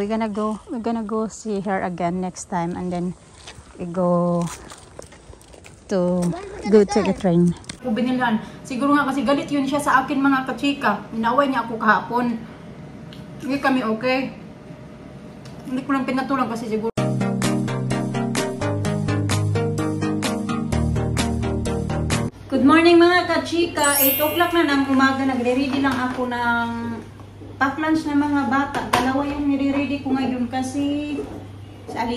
we're gonna go see her again next time, and then we go to the train. Binilhan. Siguro nga kasi galit yun siya sa akin mga kachika. Inaway niya ako kahapon. Hindi kami okay. Hindi ko lang pinatulang kasi siguro. Good morning mga kachika. 8 o'clock na ng umaga. Nagre-ready lang ako ng pack lunch ng mga bata. Dalawa yung nire-ready ko ngayon kasi sa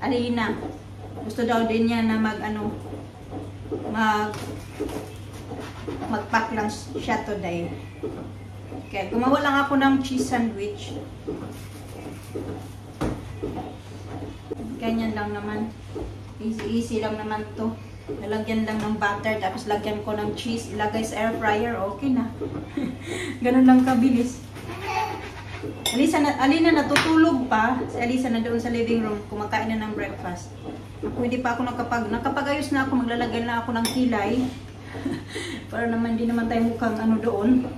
Alina. Gusto daw din niya na mag-pack lunch siya today. Okay, gumawa lang ako ng cheese sandwich. Ganyan lang naman. Easy lang naman to. Nalagyan lang ng butter, tapos lagyan ko ng cheese, ilagay sa air fryer, okay na. Ganun lang kabilis. Alina natutulog pa. Si Alisa na doon sa living room, kumakain na ng breakfast. Ako hindi pa ako nakapag-ayos na ako, maglalagay na ako ng kilay. Para naman di naman tayo mukhang doon.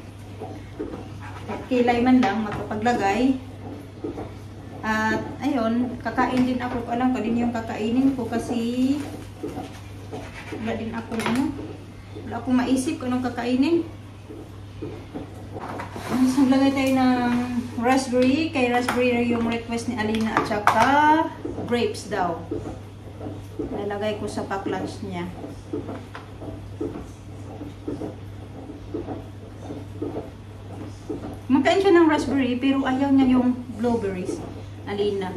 At kilay man lang, makapaglagay. At ayun, kakain din ako. Alam ko din yung kakainin ko kasi wala din ako wala akong maisip kung anong kakainin. Maglagay tayo ng raspberry. Kay raspberry yung request ni Alina at saka grapes daw. Lalagay ko sa pack lunch niya. Makain siya ng raspberry pero ayaw niya yung blueberries. Alina.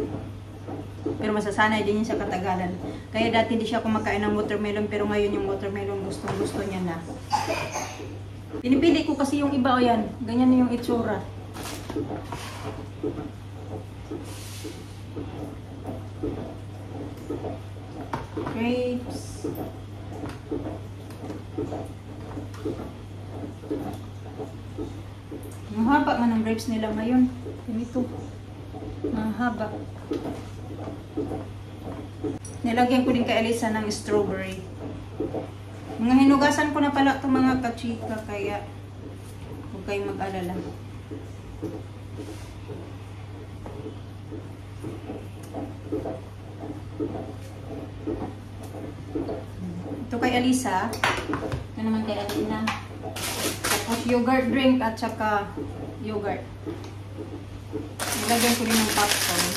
Pero masasanay din niya sa katagalan. Kaya dati hindi siya kumakain ng watermelon, pero ngayon yung watermelon gusto niya na. Pinipili ko kasi yung iba, o yan. Ganyan na yung itsura. Grapes. Mahaba man ang grapes nila ngayon. Ganito. Mahaba. Nilagyan ko din kay Alisa ng strawberry. Mga hinugasan ko na pala itong mga kachika, kaya huwag kayong mag-alala. Ito kay Alisa. Ito naman kay Alina. Tapos yogurt drink at saka yogurt. Nilagyan ko din ng popcorn.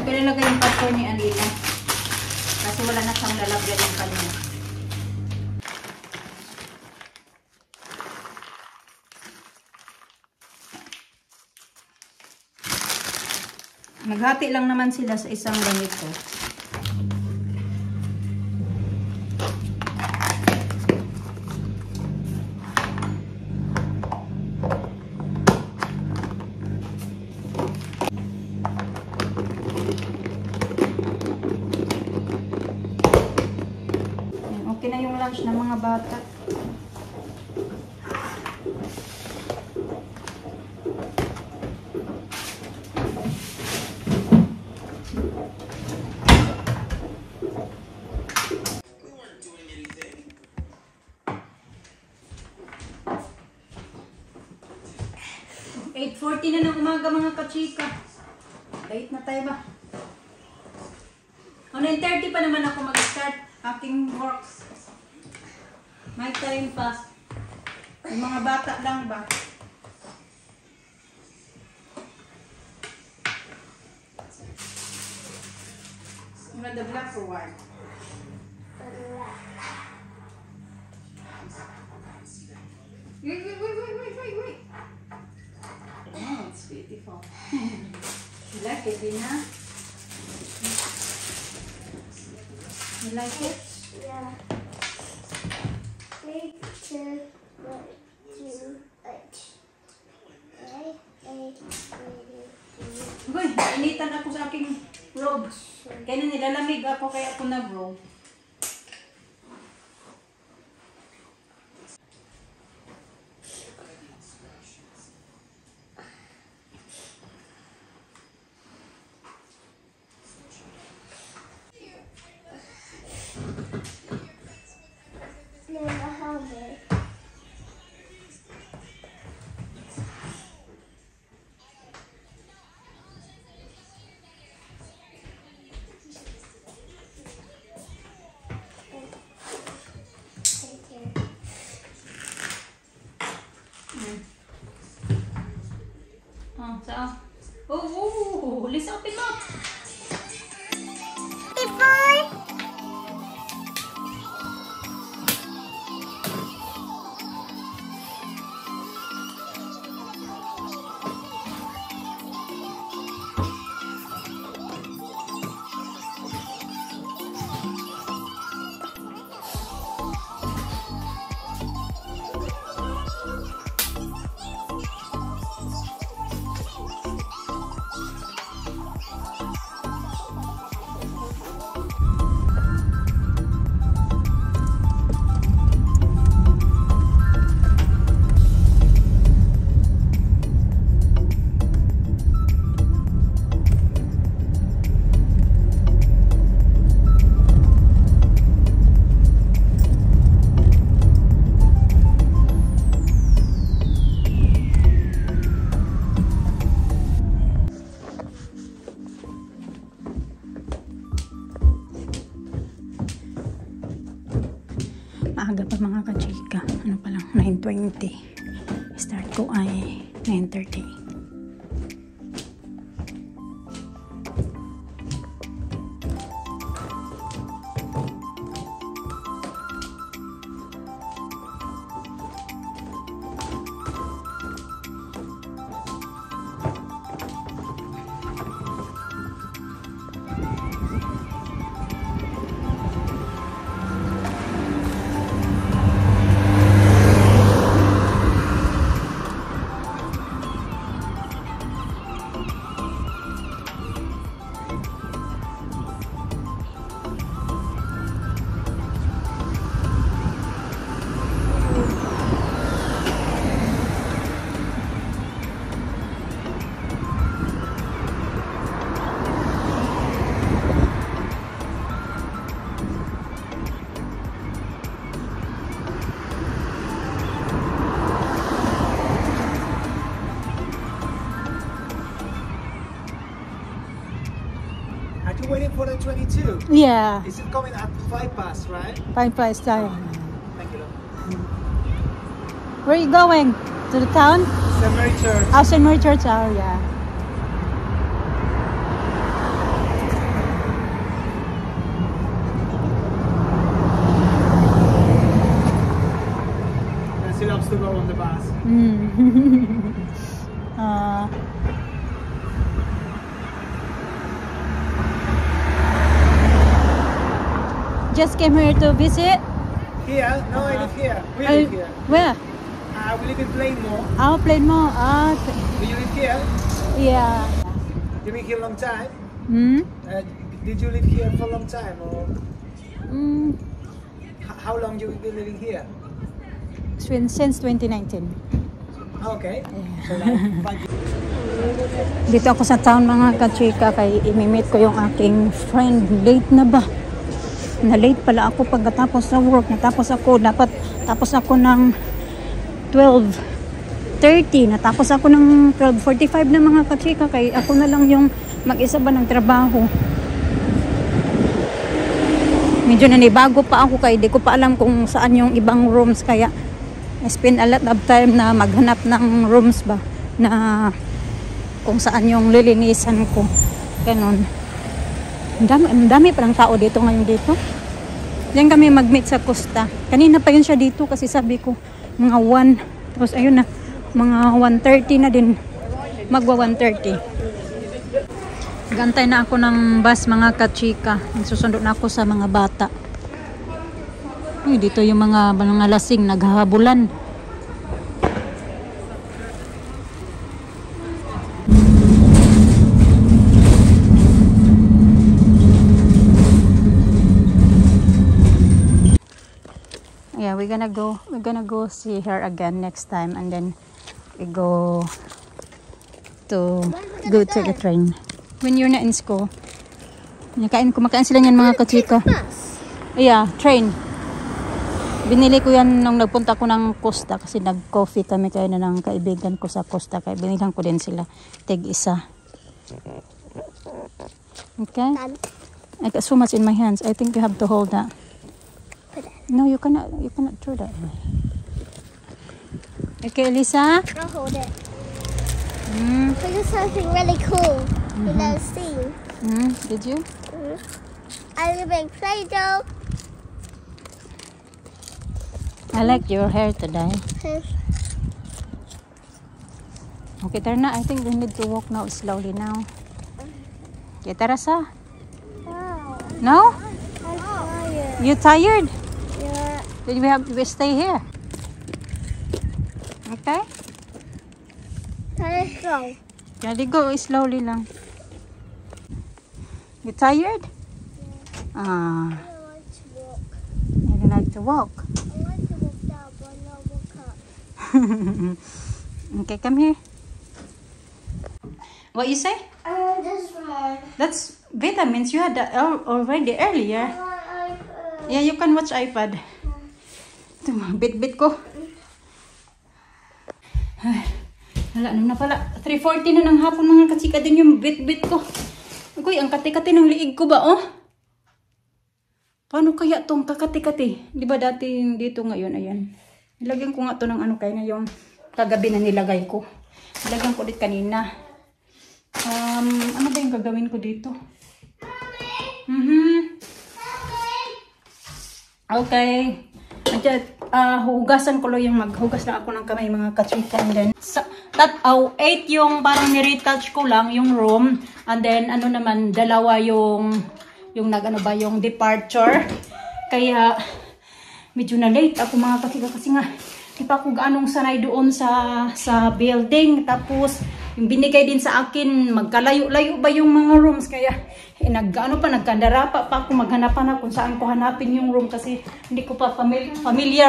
Pinalagay yung popcorn ni Alina kasi wala na siyang lalagyan ng kanina. Naghati lang naman sila sa isang ganito. Okay na yung lunch ng mga bata. (8:40) na ng umaga mga kachika. Late na tayo ba? 9:30 pa naman ako mag-start aking work. May time pa. Yung mga bata lang ba? You want the black or white? Wait. Oh, it's beautiful. You like it, Dina? You like it? Yeah. 3, 2, 1, 2, 8. Uy, nainitan ako sa aking robe. Kaya nilalamig ako kaya ako nag-robe. Maaga pa mga kachika. Ano pa lang, 9:20. Start ko ay 9:30. Are you waiting for the 22? Yeah. Is it coming at 5 past, right? 5 time. Thank you. Where are you going? To the town? St. Mary Church. Oh, St. Mary Church. Oh, yeah. And she loves to go on the bus. Just came here to visit. Here? No, I live here. We live here. Where? We live in Plainmore. Oh, Plainmore. Ah, okay. Do you live here? Yeah. You been here a long time? Hmm? Did you live here for a long time? Or how long you been living here? Since 2019. Okay. So like 5 years. Dito ako sa town mga kachika kay imimit ko yung aking friend. Late na ba? Na late pala ako pagkatapos sa work. Natapos ako ng 12:30. Natapos ako ng 12:45 na mga kachika kay ako na lang yung mag-isa ba ng trabaho. Medyo nanibago pa ako kay di ko pa alam kung saan yung ibang rooms kaya I spend a lot of time na maghanap ng rooms ba na kung saan yung lilinisan ko. Ganon. Ang dami parang tao dito ngayon dito. Diyan kami mag-meet sa Costa. Kanina pa yun siya dito kasi sabi ko mga 1. Tapos ayun na, mga 1:30 na din. Magwa 1:30. Gantay na ako ng bus mga kachika. Susundo na ako sa mga bata. Ay, dito yung mga lasing naghahabulan. Yeah, we're gonna go see her again next time and then we go to take a train. When you're not in school. Kumakain sila niyan mga kachika. Yeah, train. Binili ko yan nung nagpunta ko ng Costa kasi nag-coffee kami kayo na ng kaibigan ko sa Costa kaya binilang ko din sila tig-isa. Okay? I got so much in my hands. I think you have to hold that. No, you cannot throw that way. Okay, Elisa? I'll hold it. I did something really cool in the scene. Did you? I live in Play-Doh. I like your hair today. Okay, Tarna, I think we need to walk now slowly now. Okay, Tarasa? Wow. No? I'm tired. You tired? Yeah. Then we stay here. Okay? Let's go. Jadi go slowly lang. You tired? Ah, I want to walk. you like to walk. I want to walk down, but not walk up. Okay, come here. What you say? This one. That's vitamins. You had that already earlier. Yeah, you can watch iPad. Ito, bit-bit ko. Ay, wala na pala. 3:40 na ng hapon mga kachika din yung bit-bit ko. Uy, ang kati-kati ng liig ko ba, oh? Paano kaya tong kakati-kati? Di ba dati dito ngayon, ayan. Nilagyan ko nga to ng ano kaya na yung kagabi na nilagay ko. Nilagyan ko ulit kanina. Ano ba yung gagawin ko dito? Okay. Hugasan ko lang yung maghugas na ako ng kamay mga kachikan din. 8 yung parang ni-retouch ko lang yung room. And then ano naman, 2 yung yung departure. Kaya medyo na late ako mga kachika kasi nga di pa ako gaanong sanay doon sa building. Tapos yung binigay din sa akin, magkalayo-layo ba yung mga rooms. Kaya nagkandara pa ako maghanapan kung saan ko hanapin yung room kasi hindi ko pa familiar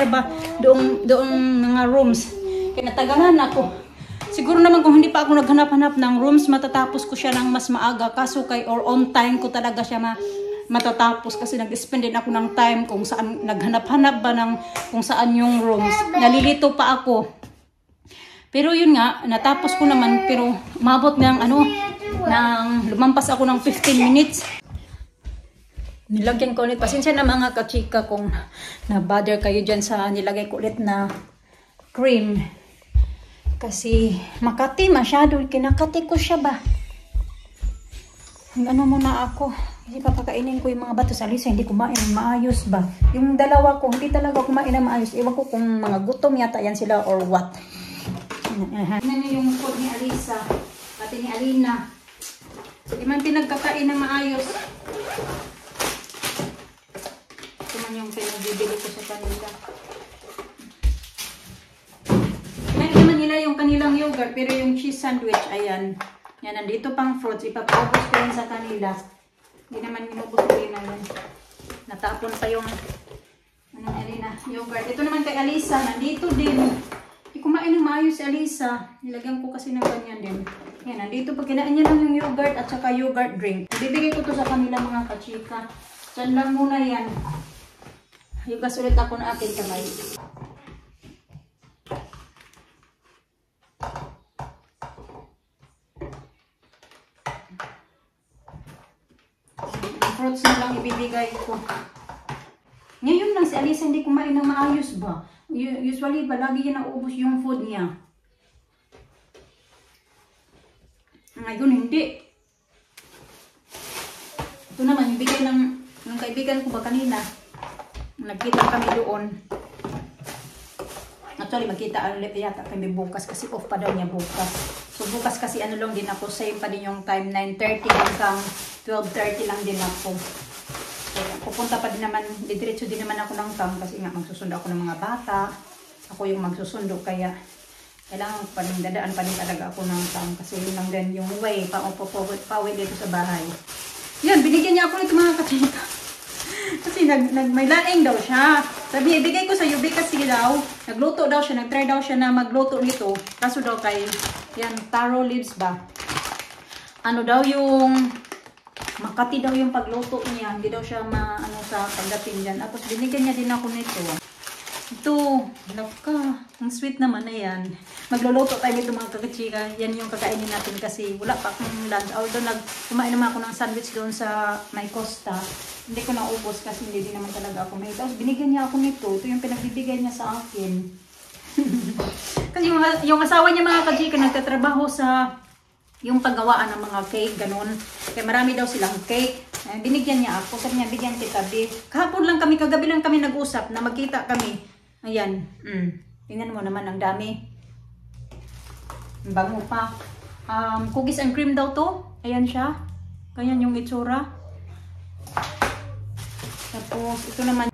ba doong mga rooms. Kaya natagalan ako. Siguro naman kung hindi pa ako naghanap-hanap ng rooms, matatapos ko siya ng mas maaga. Kaso or on time ko talaga siya matatapos kasi nag-spend din ako ng time kung saan naghanap-hanap ba ng kung saan yung rooms. Nalilito pa ako. Pero yun nga, natapos ko naman pero umabot ng lumampas ako ng 15 minutes. Nilagyan ko ulit. Pasensya na mga kachika kung na-bother kayo dyan sa nilagay ko ulit na cream. Kasi makati masyado. Kinakati ko siya ba? Ano muna ako. Kasi papakainin ko yung mga bato sa Alisa. Hindi kumain ng maayos ba? Yung 2 ko, hindi talaga kumain ng maayos. Ewan ko kung mga gutom yata yan sila or what. Ano yung food ni Alisa. Pati ni Alina. Hindi man pinagkakain ng maayos. Ito man yung pinagbibili ko sa kanila. Naman nila yung kanilang yogurt, pero yung cheese sandwich, ayan. Yan, nandito pang fruits. Ipapaubos ko rin sa kanila. Hindi naman inubos ko rin na yun. Natapon pa yung yogurt. Ito naman kay Alisa, nandito din. Hindi kumain ng maayos si Alisa. Nilagyan ko kasi ng ganyan din. Yan, nandito pag kinain niya lang yung yogurt at saka yogurt drink. Bibigay ko to sa kanila mga kachika. Diyan lang muna yan. Yugas ulit ako na akin kamay. Fruits na lang ibibigay ko. Ngayon lang si Alisa hindi kumain ng maayos ba? Usually ba lagi yan naubos yung food niya? Ngayon hindi. Ito naman yung bigay ng kaibigan ko ba kanina. Nagkita kami doon. Actually magkita ulit yata kami bukas kasi off pa daw niya bukas. So bukas kasi ano lang din ako, same pa din yung time 9:30 hanggang 12:30 lang din ako. Kaya pupunta pa din naman, didiretso din naman ako ng town kasi nga magsusundo ako ng mga bata. Ako yung magsusundo kaya kailangan pa rin, dadaan pa rin talaga ako ng town kasi yun lang din yung way, pauwi dito sa bahay. Yan, binigyan niya ako nito mga kachika. Kasi may laing daw siya. Sabi, ibigay ko sa Yubi kasi daw, nagluto daw siya, nagtry daw siya na magluto nito. Kaso daw kay, yan, taro leaves ba? Ano daw yung, makati daw yung pagluto niya. Hindi daw siya sa pagdating dyan. Tapos binigyan niya din ako nito. Ito, love ka. Ang sweet naman na yan. Magluluto tayo nito mga kakachika. Yan yung kakainin natin kasi wala pa akong lunch. Although kumain naman ako ng sandwich doon sa May Costa. Hindi ko naubos kasi hindi din naman talaga ako may. Tapos binigyan niya ako nito. Ito yung pinagbibigay niya sa akin. Kasi yung asawa niya mga kakachika nagtatrabaho sa yung paggawaan ng mga cake, ganun. Kaya marami daw silang cake. Binigyan niya ako. Sabi niya, bigyan kita, babe. Kahapon lang kami, kagabi lang kami nag-usap na magkita kami. Ayan. Tingnan mo naman, ang dami. Ang bango pa. Cookies and cream daw to. Ayan siya. Ganyan yung itsura. Tapos, ito naman.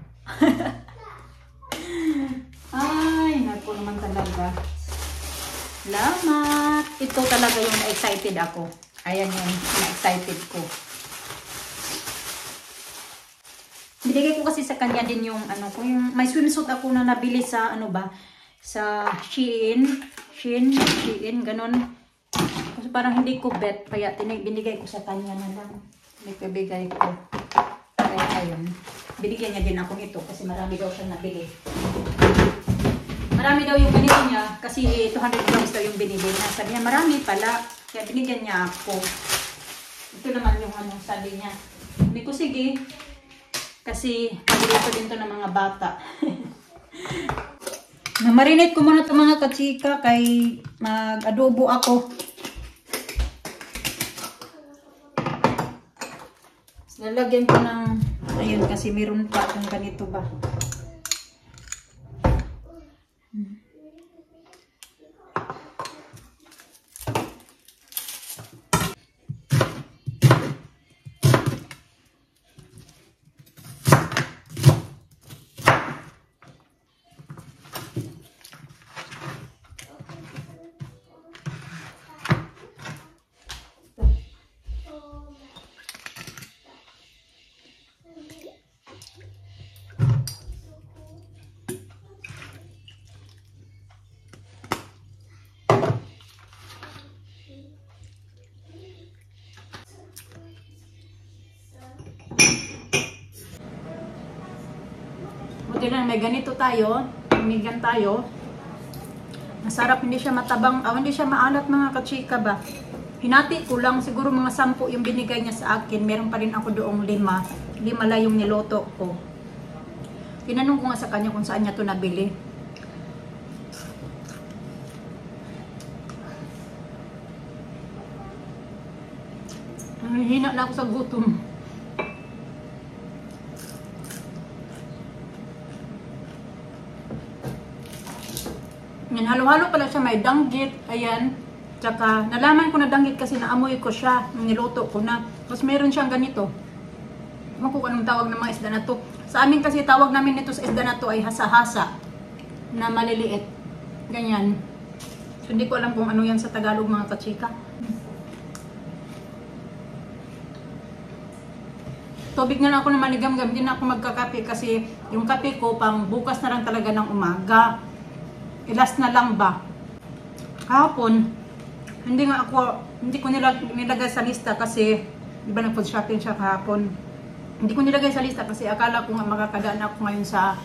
Ay, naku naman talaga. Salamat! Ito talaga yung na-excited ako. Ayan yung na-excited ko. Binigay ko kasi sa kanya din yung yung may swimsuit ako na nabili sa sa Shein, ganun. Kasi parang hindi ko bet, kaya binigay ko sa kanya na lang. Binigay ko. Kaya ayun. Binigyan niya din ako nito kasi marami daw siya nabili. Marami daw yung ganito niya kasi 200 grams daw yung binili niya. Sabi niya marami pala, kaya binigyan niya ako. Ito naman yung sabi niya. Sabi ko, sige. Kasi paborito din to ng mga bata. Na-marinate ko muna ito mga kachika kay mag-adobo ako. Lalagyan ko ng, ayun kasi meron pa ng ganito ba. Buti na may ganito tayo, pinigan tayo. Masarap, hindi siya matabang, hindi siya maalat mga kachika ba. Hinati ko lang, siguro mga 10 yung binigay niya sa akin. Meron pa rin ako doong 5. 5 lang yung niloto ko. Tinanong ko nga sa kanya kung saan niya to nabili. Hina na ako sa gutom. Yan, halo-halo pala siya, may danggit, ayan. Tsaka, nalaman ko na danggit kasi naamoy ko siya, niluto ko na. Tapos meron siyang ganito. Ewan ko anong tawag ng mga isda na to. Sa amin kasi tawag namin nito sa isda na to ay hasa-hasa. Na maliliit. Ganyan. So, hindi ko alam kung ano yan sa Tagalog mga kachika. Tubig na lang ako na maligam-gam, hindi na ako magkakape kasi yung kape ko pang bukas na lang talaga ng umaga. Ilas na lang ba? Kahapon, hindi ko nilagay sa lista kasi, di ba nag-food shopping siya kahapon. Hindi ko nilagay sa lista kasi akala ko nga makakadaan ako ngayon sa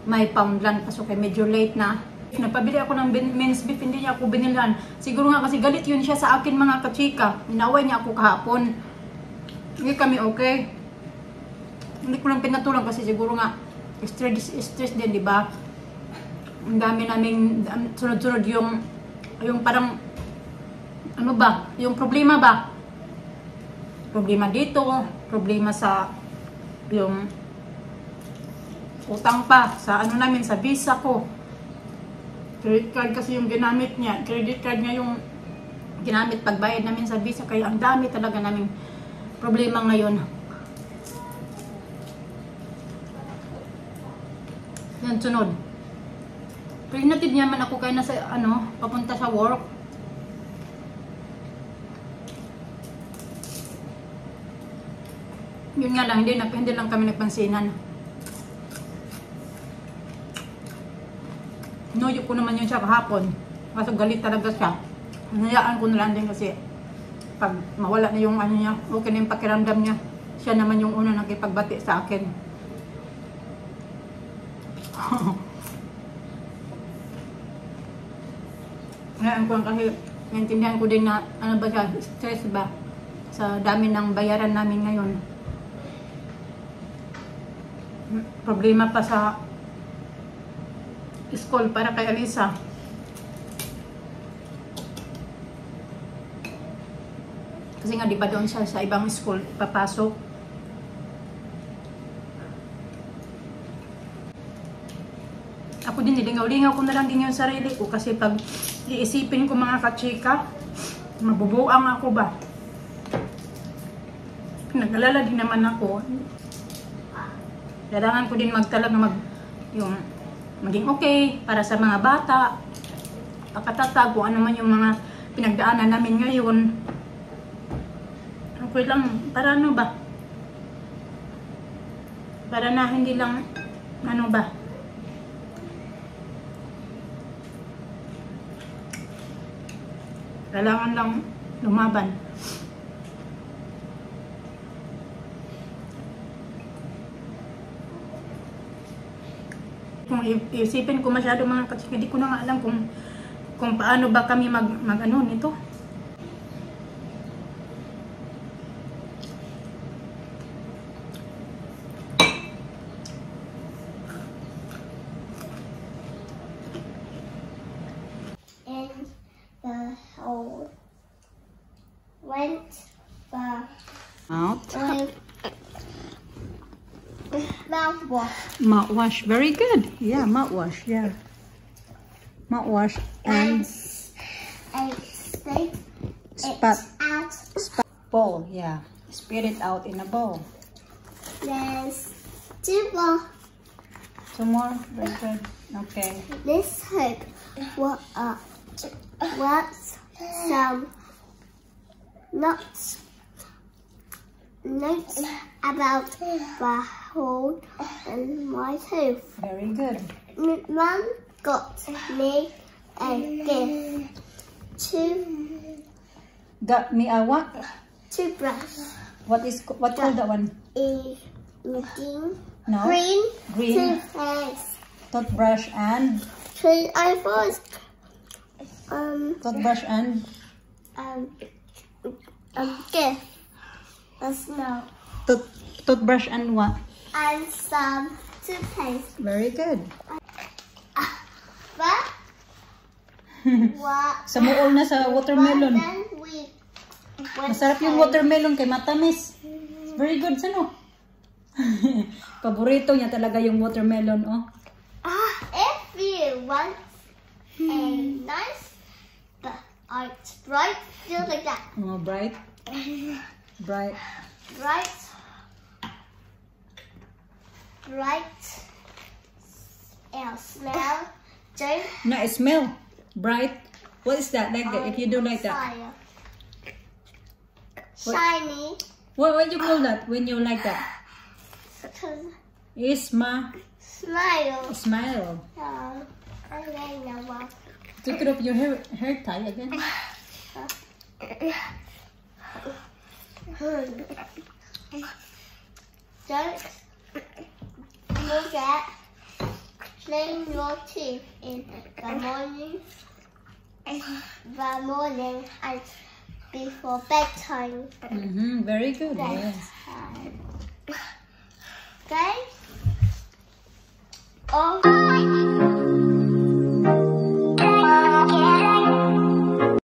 may Poundland. Kaso kay medyo late na. Nagpabili ako ng minced beef, hindi niya ako binilhan. Siguro nga kasi galit yun siya sa akin mga kachika. Inaway niya ako kahapon. Hindi kami okay. Hindi ko lang pinatulang kasi siguro nga stress din, di ba? Ang dami naming sunod-sunod yung parang ano ba, yung problema ba? Problema dito, problema sa yung utang pa sa ano namin, sa visa ko. Credit card kasi yung ginamit niya, credit card niya yung ginamit pagbayad namin sa visa, kaya ang dami talaga naming problema ngayon. Yan, sunod. Pero hinatid niya man ako kaya nasa papunta sa work. Yun nga lang, hindi lang kami nagpansinan. Inuyo ko naman yun siya kahapon. Kaso galit talaga siya. Hinayaan ko na lang din kasi pag mawala na yung ano niya, okay na yung pakiramdam niya. Siya naman yung una nakipagbati sa akin. Ngayon ko kasi naintindihan ko din na ano ba siya, stress ba sa dami ng bayaran namin ngayon. Problema pa sa school para kay Alisa. Kasi nga di ba doon siya sa ibang school papasok. Ako din, nilingaw-lingaw ko na lang din yung sarili ko kasi pag iisipin ko mga kachika, mabubuang ako ba? Nag-alala din naman ako. Kailangan ko din yung maging okay para sa mga bata. Pakatatag kung ano man yung mga pinagdaanan namin ngayon. Okay lang, para ano ba? Para na hindi lang, ano ba? Kailangan lang lumaban. Kung isipin ko masyado mga kachika, hindi ko na nga alam kung paano ba kami mag ano nito. Mouthwash. Mouthwash. Very good. Yeah, mouthwash. Yeah. Mouthwash and And spit spat. out. Bowl. Yeah. Spit it out in a bowl. There's 2 more. 2 more. Very good. Okay. This hook what some notes about the hole in my tooth. Very good. Mum got me a gift. Got me a what? Toothbrush. What called that one? A green No. green Green. toothpaste. Toothbrush and I thought toothbrush and gift. That's no. toothbrush and what? And some toothpaste. Very good. But what? Sa muol na sa watermelon. Then we Masarap yung watermelon kay matamis. Very good, sano? Paborito niya talaga yung watermelon, oh. If you want a nice bright feel like that. Oh, bright. Bright. Bright smell. Don't Na smell. Bright. What is that? Like that? If you do like that. fire. Shiny. What you call that when you like that? Smile. Smile. I don't know what. Take it off your hair tie again. Don't forget clean your teeth in the morning and before bedtime. Very good. Yes. Okay? Oh.